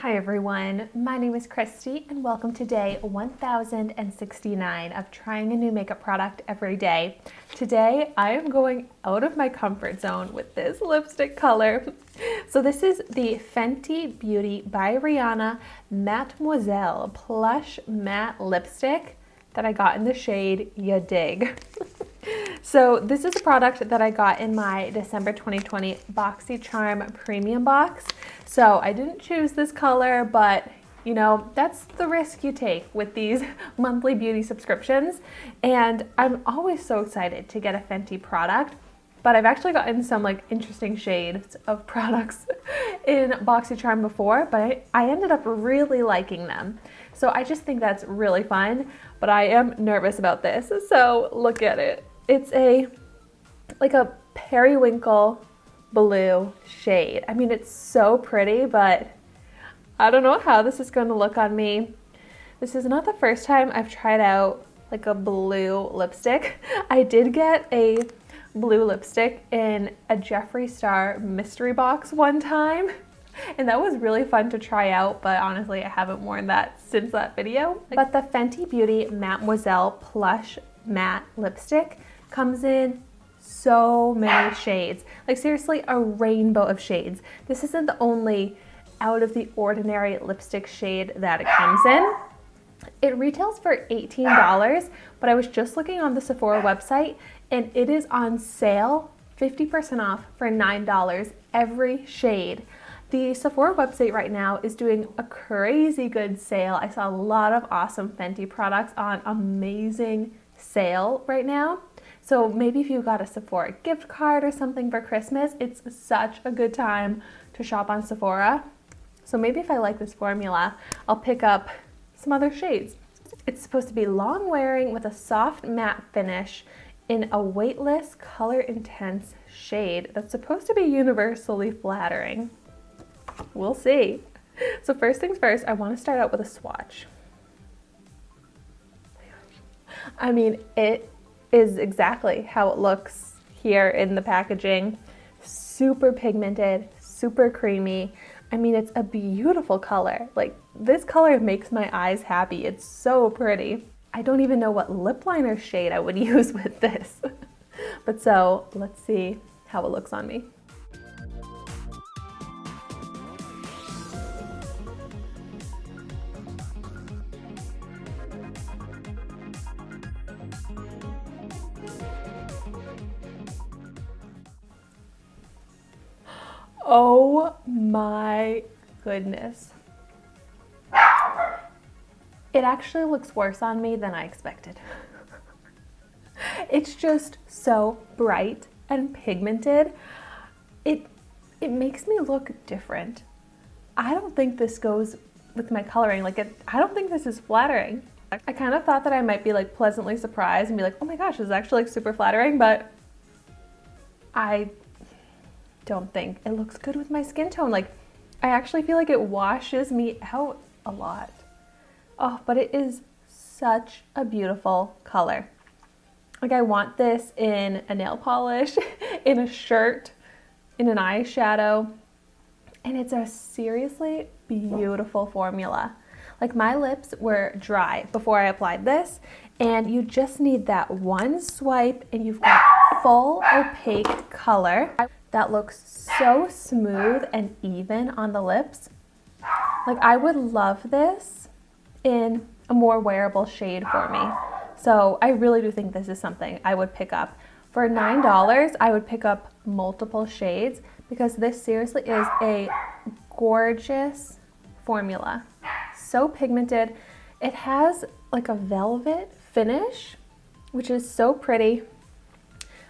Hi everyone, my name is Christy and welcome to day 1069 of trying a new makeup product every day. Today I am going out of my comfort zone with this lipstick color. So this is the Fenty Beauty by Rihanna Mattemoiselle Plush Matte Lipstick that I got in the shade Ya Dig. So this is a product that I got in my December 2020 BoxyCharm Premium Box. So I didn't choose this color, but you know, that's the risk you take with these monthly beauty subscriptions. And I'm always so excited to get a Fenty product, but I've actually gotten some like interesting shades of products in BoxyCharm before, but I ended up really liking them. So I just think that's really fun, but I am nervous about this. So look at it. It's like a periwinkle blue shade. I mean, it's so pretty, but I don't know how this is going to look on me. This is not the first time I've tried out like a blue lipstick. I did get a blue lipstick in a Jeffree Star mystery box one time, and that was really fun to try out, but honestly, I haven't worn that since that video. But the Fenty Beauty Mademoiselle Plush Matte Lipstick comes in so many shades, like seriously a rainbow of shades. This isn't the only out of the ordinary lipstick shade that it comes in. It retails for $18, but I was just looking on the Sephora website and it is on sale 50% off for $9 every shade. The Sephora website right now is doing a crazy good sale. I saw a lot of awesome Fenty products on amazing sale right now. So maybe if you got a Sephora gift card or something for Christmas, it's such a good time to shop on Sephora. So maybe if I like this formula, I'll pick up some other shades. It's supposed to be long wearing with a soft matte finish in a weightless, color intense shade that's supposed to be universally flattering. We'll see. So first things first, I want to start out with a swatch. I mean, it is exactly how it looks here in the packaging. Super pigmented, super creamy. I mean, it's a beautiful color. Like, this color makes my eyes happy. It's so pretty. I don't even know what lip liner shade I would use with this. But so, let's see how it looks on me. Oh my goodness. It actually looks worse on me than I expected. It's just so bright and pigmented. It makes me look different. I don't think this goes with my coloring. I don't think this is flattering. I kind of thought that I might be like pleasantly surprised and be like, oh my gosh, this is actually like super flattering, but I don't think it looks good with my skin tone. Like, I actually feel like it washes me out a lot. Oh, but it is such a beautiful color. Like, I want this in a nail polish, in a shirt, in an eyeshadow, and it's a seriously beautiful formula. Like, my lips were dry before I applied this, and you just need that one swipe and you've got full opaque color that looks so smooth and even on the lips. Like, I would love this in a more wearable shade for me. So I really do think this is something I would pick up. For $9, I would pick up multiple shades because this seriously is a gorgeous formula. So pigmented. It has like a velvet finish, which is so pretty.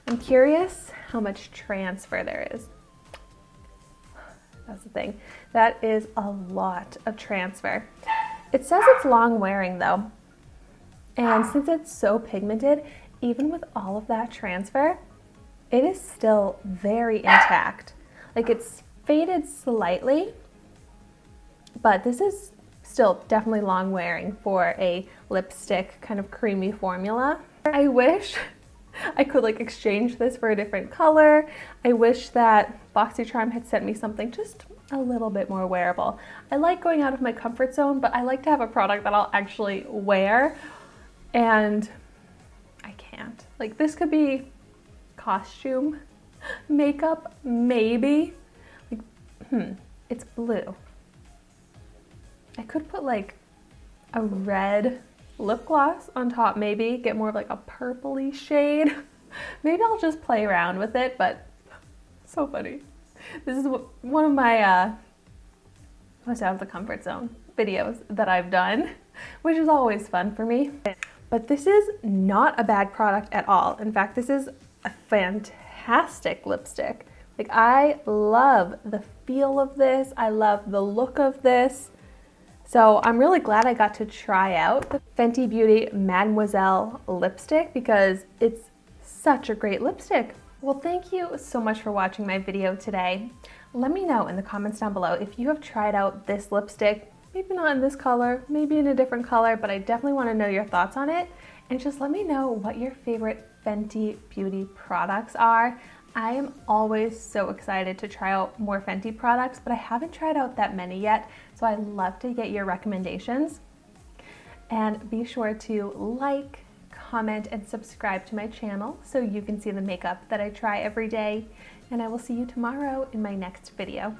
I'm curious how much transfer there is. That's the thing. That is a lot of transfer. It says it's long wearing though. And since it's so pigmented, even with all of that transfer, it is still very intact. Like, it's faded slightly, but this is still definitely long wearing for a lipstick kind of creamy formula. I wish I could like exchange this for a different color. I wish that BoxyCharm had sent me something just a little bit more wearable. I like going out of my comfort zone, but I like to have a product that I'll actually wear, and I can't. Like, this could be costume makeup, maybe. Like, it's blue. I could put like a red lip gloss on top, maybe get more of like a purpley shade. Maybe I'll just play around with it, but so funny. This is one of my what's out of the comfort zone videos that I've done, which is always fun for me. But this is not a bad product at all. In fact, this is a fantastic lipstick. Like, I love the feel of this. I love the look of this. So I'm really glad I got to try out the Fenty Beauty Mademoiselle lipstick because it's such a great lipstick. Well, thank you so much for watching my video today. Let me know in the comments down below if you have tried out this lipstick, maybe not in this color, maybe in a different color, but I definitely want to know your thoughts on it. And just let me know what your favorite Fenty Beauty products are. I am always so excited to try out more Fenty products, but I haven't tried out that many yet, so I'd love to get your recommendations. And be sure to like, comment, and subscribe to my channel so you can see the makeup that I try every day. And I will see you tomorrow in my next video.